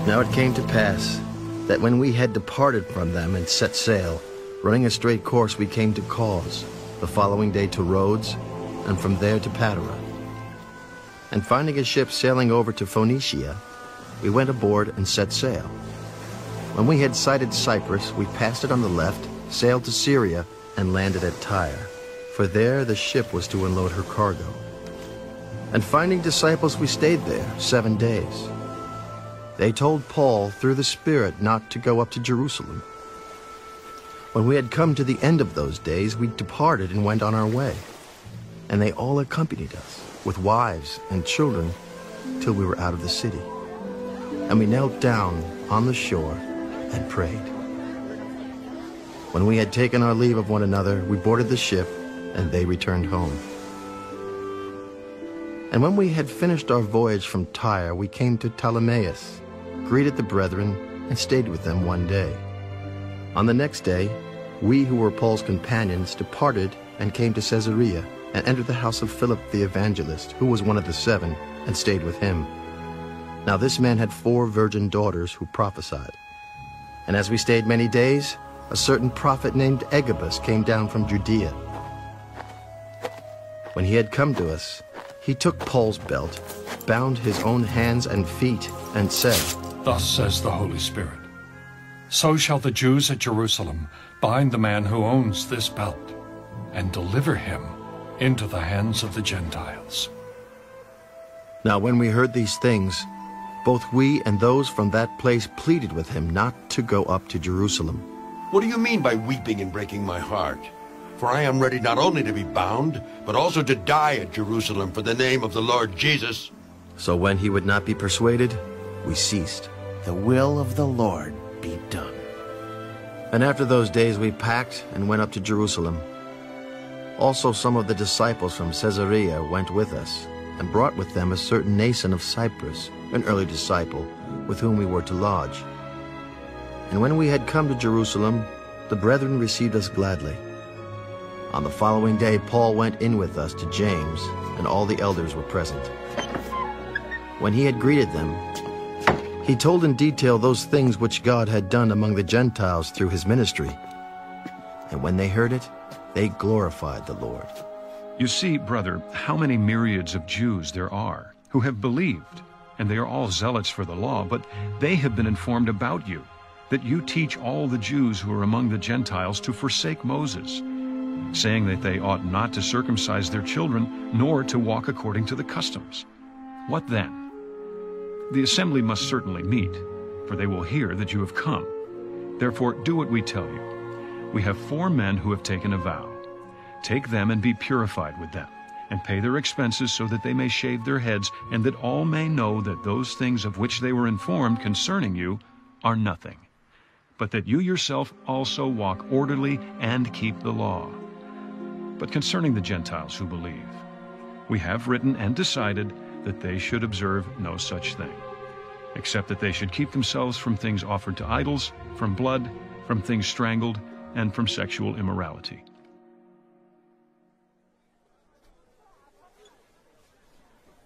Now it came to pass that when we had departed from them and set sail, running a straight course, we came to Cos, the following day to Rhodes, and from there to Patara. And finding a ship sailing over to Phoenicia, we went aboard and set sail. When we had sighted Cyprus, we passed it on the left, sailed to Syria, and landed at Tyre, for there the ship was to unload her cargo. And finding disciples, we stayed there 7 days. They told Paul through the Spirit not to go up to Jerusalem. When we had come to the end of those days, we departed and went on our way. And they all accompanied us, with wives and children, till we were out of the city. And we knelt down on the shore and prayed. When we had taken our leave of one another, we boarded the ship, and they returned home. And when we had finished our voyage from Tyre, we came to Ptolemais, greeted the brethren, and stayed with them 1 day. On the next day, we who were Paul's companions departed and came to Caesarea, and entered the house of Philip the evangelist, who was one of the 7, and stayed with him. Now this man had 4 virgin daughters who prophesied. And as we stayed many days, a certain prophet named Agabus came down from Judea. When he had come to us, he took Paul's belt, bound his own hands and feet, and said, Thus says the Holy Spirit, so shall the Jews at Jerusalem bind the man who owns this belt, and deliver him into the hands of the Gentiles. Now when we heard these things, both we and those from that place pleaded with him not to go up to Jerusalem. What do you mean by weeping and breaking my heart? For I am ready not only to be bound, but also to die at Jerusalem for the name of the Lord Jesus. So when he would not be persuaded, we ceased. The will of the Lord be done. And after those days we packed and went up to Jerusalem. Also some of the disciples from Caesarea went with us, and brought with them a certain Nason of Cyprus, an early disciple, with whom we were to lodge. And when we had come to Jerusalem, the brethren received us gladly. On the following day Paul went in with us to James, and all the elders were present. When he had greeted them, he told in detail those things which God had done among the Gentiles through his ministry. And when they heard it, they glorified the Lord. You see, brother, how many myriads of Jews there are who have believed, and they are all zealots for the law, but they have been informed about you, that you teach all the Jews who are among the Gentiles to forsake Moses, saying that they ought not to circumcise their children, nor to walk according to the customs. What then? The assembly must certainly meet, for they will hear that you have come. Therefore do what we tell you. We have 4 men who have taken a vow. Take them and be purified with them, and pay their expenses so that they may shave their heads, and that all may know that those things of which they were informed concerning you are nothing, but that you yourself also walk orderly and keep the law. But concerning the Gentiles who believe, we have written and decided that they should observe no such thing, except that they should keep themselves from things offered to idols, from blood, from things strangled, and from sexual immorality.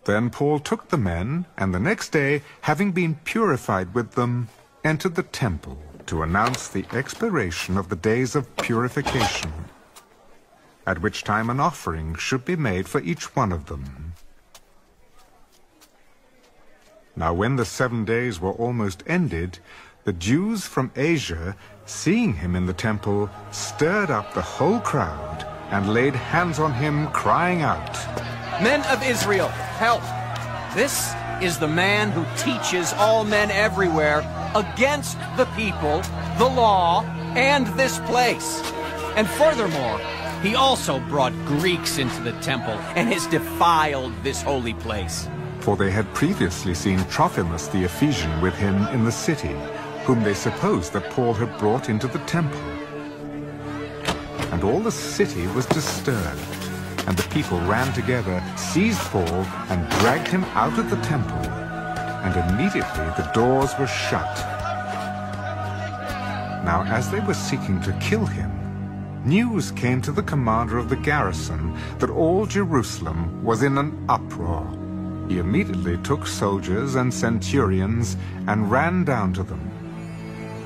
Then Paul took the men, and the next day, having been purified with them, entered the temple to announce the expiration of the days of purification, at which time an offering should be made for each one of them. Now when the 7 days were almost ended, the Jews from Asia, seeing him in the temple, stirred up the whole crowd and laid hands on him, crying out, Men of Israel, help! This is the man who teaches all men everywhere against the people, the law, and this place. And furthermore, he also brought Greeks into the temple and has defiled this holy place. For they had previously seen Trophimus the Ephesian with him in the city, whom they supposed that Paul had brought into the temple. And all the city was disturbed, and the people ran together, seized Paul, and dragged him out of the temple. And immediately the doors were shut. Now as they were seeking to kill him, news came to the commander of the garrison that all Jerusalem was in an uproar. He immediately took soldiers and centurions and ran down to them.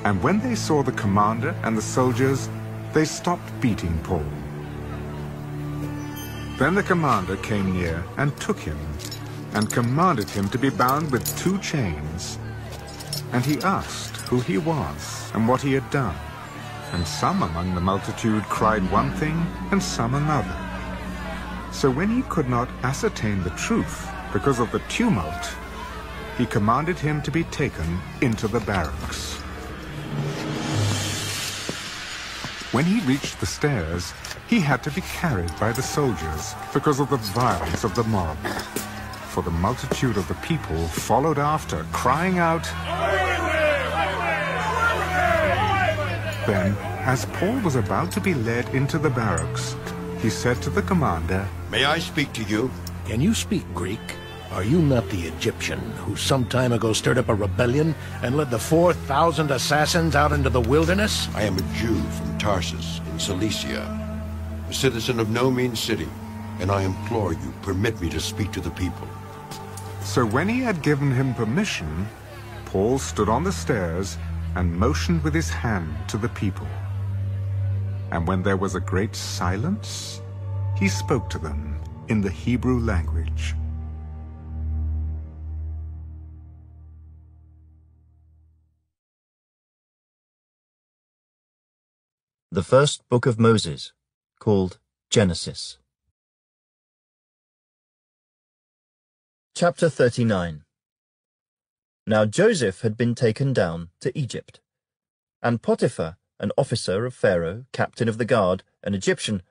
And when they saw the commander and the soldiers, they stopped beating Paul. Then the commander came near and took him, and commanded him to be bound with 2 chains. And he asked who he was and what he had done. And some among the multitude cried one thing, and some another. So when he could not ascertain the truth because of the tumult, he commanded him to be taken into the barracks. When he reached the stairs, he had to be carried by the soldiers because of the violence of the mob. For the multitude of the people followed after, crying out. Then, as Paul was about to be led into the barracks, he said to the commander, "May I speak to you?" Can you speak Greek? Are you not the Egyptian who some time ago stirred up a rebellion and led the 4,000 assassins out into the wilderness? I am a Jew from Tarsus in Cilicia, a citizen of no mean city, and I implore you, permit me to speak to the people. So when he had given him permission, Paul stood on the stairs and motioned with his hand to the people. And when there was a great silence, he spoke to them in the Hebrew language. The first book of Moses, called Genesis. Chapter 39. Now Joseph had been taken down to Egypt, and Potiphar, an officer of Pharaoh, captain of the guard, an Egyptian,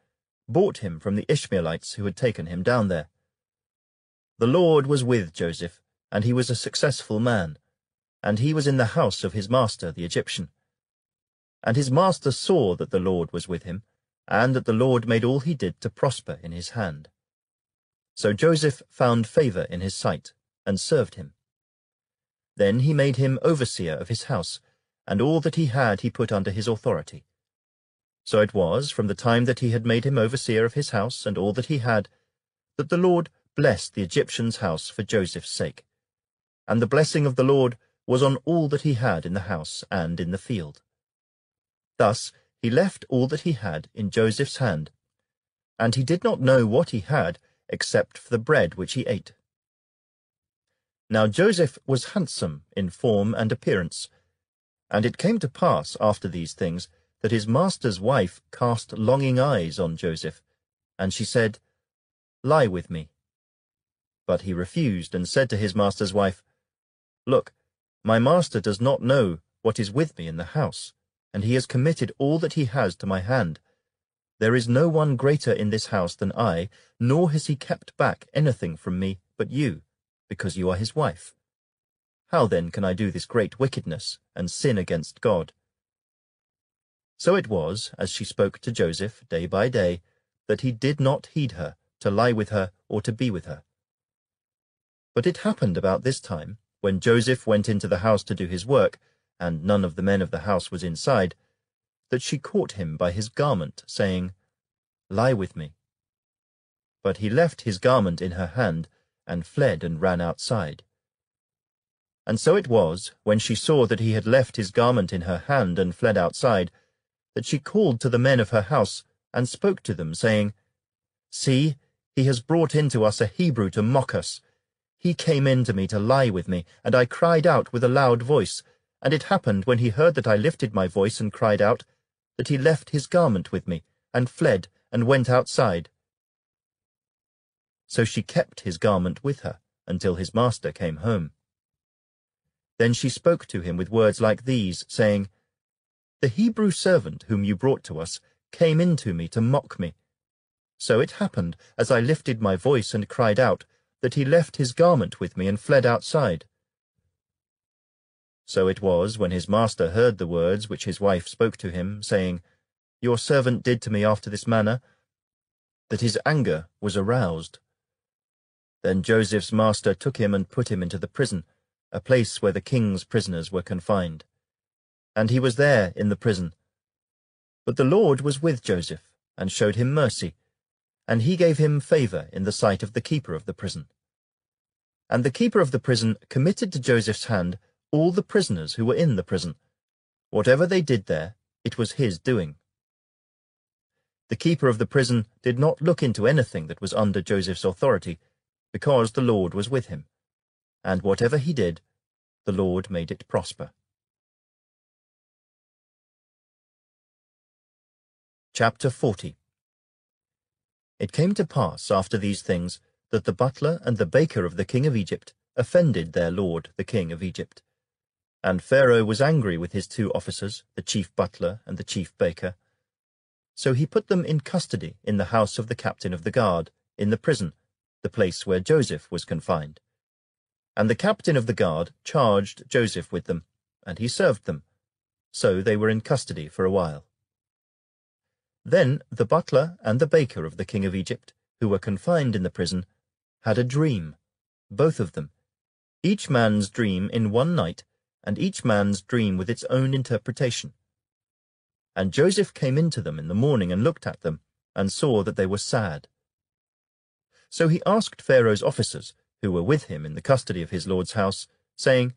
bought him from the Ishmaelites who had taken him down there. The Lord was with Joseph, and he was a successful man, and he was in the house of his master the Egyptian. And his master saw that the Lord was with him, and that the Lord made all he did to prosper in his hand. So Joseph found favor in his sight, and served him. Then he made him overseer of his house, and all that he had he put under his authority. So it was, from the time that he had made him overseer of his house and all that he had, that the Lord blessed the Egyptian's house for Joseph's sake. And the blessing of the Lord was on all that he had in the house and in the field. Thus he left all that he had in Joseph's hand, and he did not know what he had except for the bread which he ate. Now Joseph was handsome in form and appearance, and it came to pass after these things that his master's wife cast longing eyes on Joseph, and she said, "Lie with me." But he refused and said to his master's wife, "Look, my master does not know what is with me in the house, and he has committed all that he has to my hand. There is no one greater in this house than I, nor has he kept back anything from me but you, because you are his wife. How then can I do this great wickedness and sin against God?" So it was, as she spoke to Joseph day by day, that he did not heed her, to lie with her or to be with her. But it happened about this time, when Joseph went into the house to do his work, and none of the men of the house was inside, that she caught him by his garment, saying, "Lie with me." But he left his garment in her hand, and fled and ran outside. And so it was, when she saw that he had left his garment in her hand and fled outside, that she called to the men of her house, and spoke to them, saying, "See, he has brought in to us a Hebrew to mock us. He came in to me to lie with me, and I cried out with a loud voice. And it happened, when he heard that I lifted my voice and cried out, that he left his garment with me, and fled, and went outside." So she kept his garment with her, until his master came home. Then she spoke to him with words like these, saying, "The Hebrew servant whom you brought to us came in to me to mock me. So it happened, as I lifted my voice and cried out, that he left his garment with me and fled outside." So it was, when his master heard the words which his wife spoke to him, saying, "Your servant did to me after this manner," that his anger was aroused. Then Joseph's master took him and put him into the prison, a place where the king's prisoners were confined. And he was there in the prison. But the Lord was with Joseph, and showed him mercy, and he gave him favor in the sight of the keeper of the prison. And the keeper of the prison committed to Joseph's hand all the prisoners who were in the prison. Whatever they did there, it was his doing. The keeper of the prison did not look into anything that was under Joseph's authority, because the Lord was with him. And whatever he did, the Lord made it prosper. Chapter 40. It came to pass after these things that the butler and the baker of the king of Egypt offended their lord the king of Egypt. And Pharaoh was angry with his 2 officers, the chief butler and the chief baker. So he put them in custody in the house of the captain of the guard, in the prison, the place where Joseph was confined. And the captain of the guard charged Joseph with them, and he served them. So they were in custody for a while. Then the butler and the baker of the king of Egypt, who were confined in the prison, had a dream, both of them, each man's dream in one night, and each man's dream with its own interpretation. And Joseph came into them in the morning and looked at them, and saw that they were sad. So he asked Pharaoh's officers, who were with him in the custody of his lord's house, saying,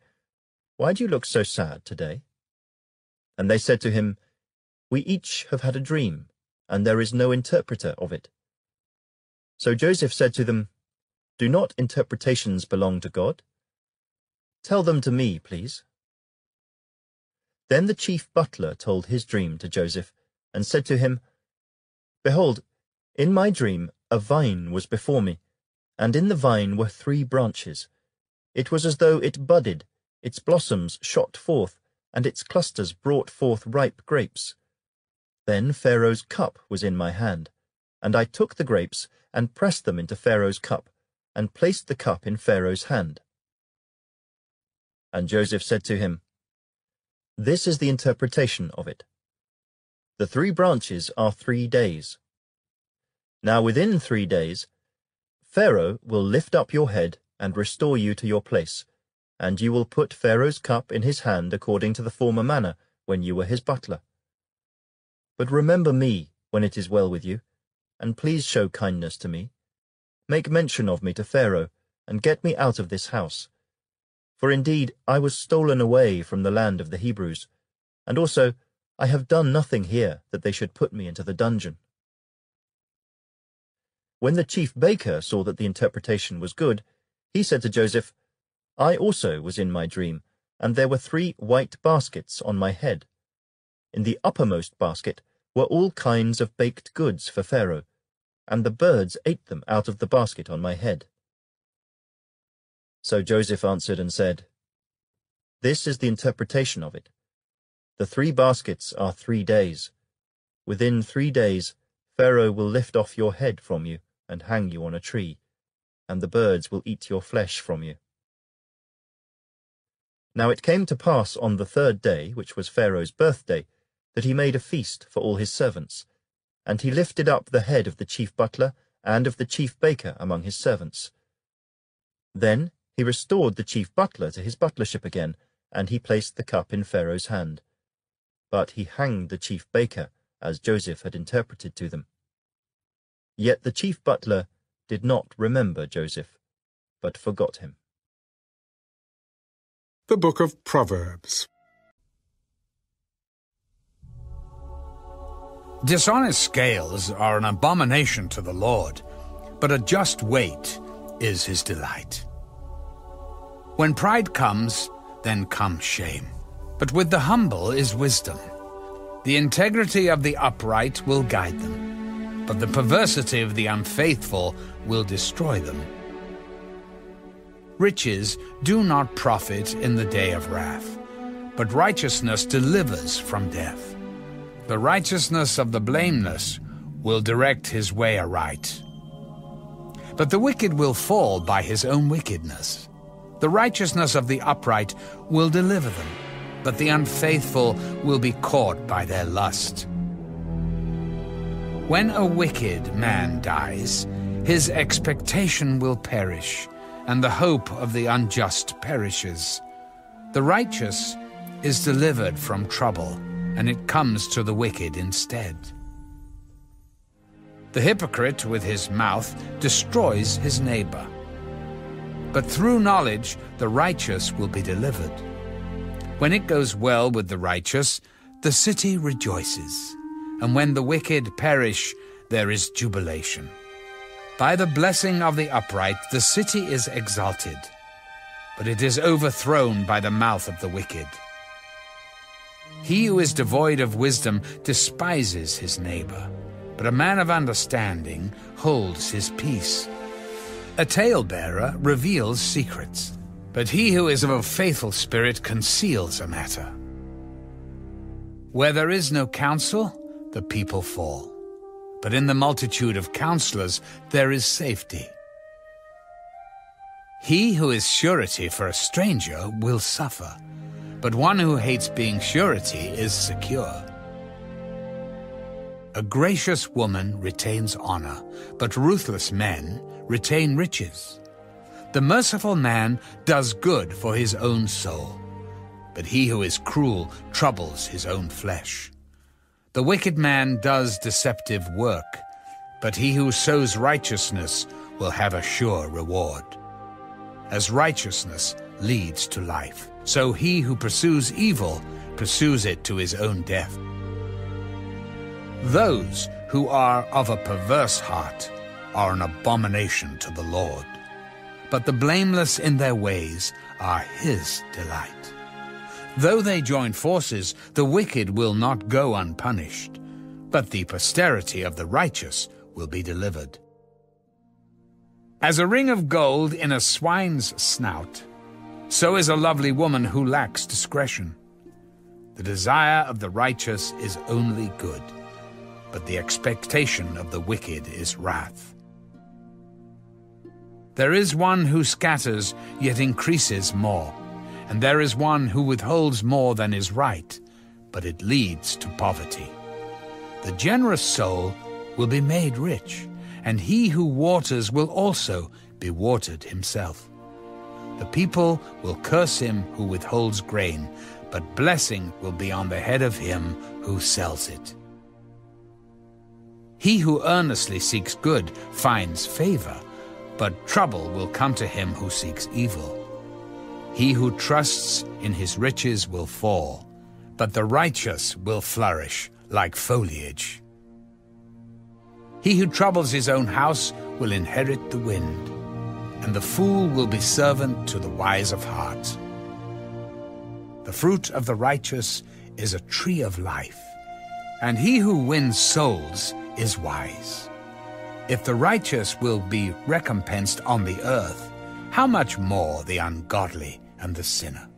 "Why do you look so sad today?" And they said to him, "We each have had a dream, and there is no interpreter of it." So Joseph said to them, "Do not interpretations belong to God? Tell them to me, please." Then the chief butler told his dream to Joseph, and said to him, "Behold, in my dream a vine was before me, and in the vine were 3 branches. It was as though it budded, its blossoms shot forth, and its clusters brought forth ripe grapes. Then Pharaoh's cup was in my hand, and I took the grapes and pressed them into Pharaoh's cup, and placed the cup in Pharaoh's hand." And Joseph said to him, "This is the interpretation of it. The 3 branches are 3 days. Now within 3 days, Pharaoh will lift up your head and restore you to your place, and you will put Pharaoh's cup in his hand according to the former manner when you were his butler. But remember me when it is well with you, and please show kindness to me. Make mention of me to Pharaoh, and get me out of this house. For indeed I was stolen away from the land of the Hebrews, and also I have done nothing here that they should put me into the dungeon." When the chief baker saw that the interpretation was good, he said to Joseph, "I also was in my dream, and there were 3 white baskets on my head. In the uppermost basket were all kinds of baked goods for Pharaoh, and the birds ate them out of the basket on my head." So Joseph answered and said, "This is the interpretation of it. The 3 baskets are 3 days. Within 3 days Pharaoh will lift off your head from you and hang you on a tree, and the birds will eat your flesh from you." Now it came to pass on the 3rd day, which was Pharaoh's birthday, that he made a feast for all his servants, and he lifted up the head of the chief butler and of the chief baker among his servants. Then he restored the chief butler to his butlership again, and he placed the cup in Pharaoh's hand. But he hanged the chief baker, as Joseph had interpreted to them. Yet the chief butler did not remember Joseph, but forgot him. The Book of Proverbs. Dishonest scales are an abomination to the Lord, but a just weight is his delight. When pride comes, then comes shame, but with the humble is wisdom. The integrity of the upright will guide them, but the perversity of the unfaithful will destroy them. Riches do not profit in the day of wrath, but righteousness delivers from death. The righteousness of the blameless will direct his way aright, but the wicked will fall by his own wickedness. The righteousness of the upright will deliver them, but the unfaithful will be caught by their lust. When a wicked man dies, his expectation will perish, and the hope of the unjust perishes. The righteous is delivered from trouble, and it comes to the wicked instead. The hypocrite with his mouth destroys his neighbor, But through knowledge the righteous will be delivered. When it goes well with the righteous, the city rejoices, and when the wicked perish, there is jubilation. By the blessing of the upright the city is exalted, but it is overthrown by the mouth of the wicked. He who is devoid of wisdom despises his neighbor, but a man of understanding holds his peace. A talebearer reveals secrets, but he who is of a faithful spirit conceals a matter. Where there is no counsel, the people fall, but in the multitude of counselors there is safety. He who is surety for a stranger will suffer, but one who hates being surety is secure. A gracious woman retains honor, but ruthless men retain riches. The merciful man does good for his own soul, but he who is cruel troubles his own flesh. The wicked man does deceptive work, but he who sows righteousness will have a sure reward. As righteousness leads to life, so he who pursues evil pursues it to his own death. Those who are of a perverse heart are an abomination to the Lord, but the blameless in their ways are his delight. Though they join forces, the wicked will not go unpunished, but the posterity of the righteous will be delivered. As a ring of gold in a swine's snout, so is a lovely woman who lacks discretion. The desire of the righteous is only good, but the expectation of the wicked is wrath. There is one who scatters, yet increases more, and there is one who withholds more than is right, but it leads to poverty. The generous soul will be made rich, and he who waters will also be watered himself. The people will curse him who withholds grain, but blessing will be on the head of him who sells it. He who earnestly seeks good finds favor, but trouble will come to him who seeks evil. He who trusts in his riches will fall, but the righteous will flourish like foliage. He who troubles his own house will inherit the wind, and the fool will be servant to the wise of heart. The fruit of the righteous is a tree of life, and he who wins souls is wise. If the righteous will be recompensed on the earth, how much more the ungodly and the sinner?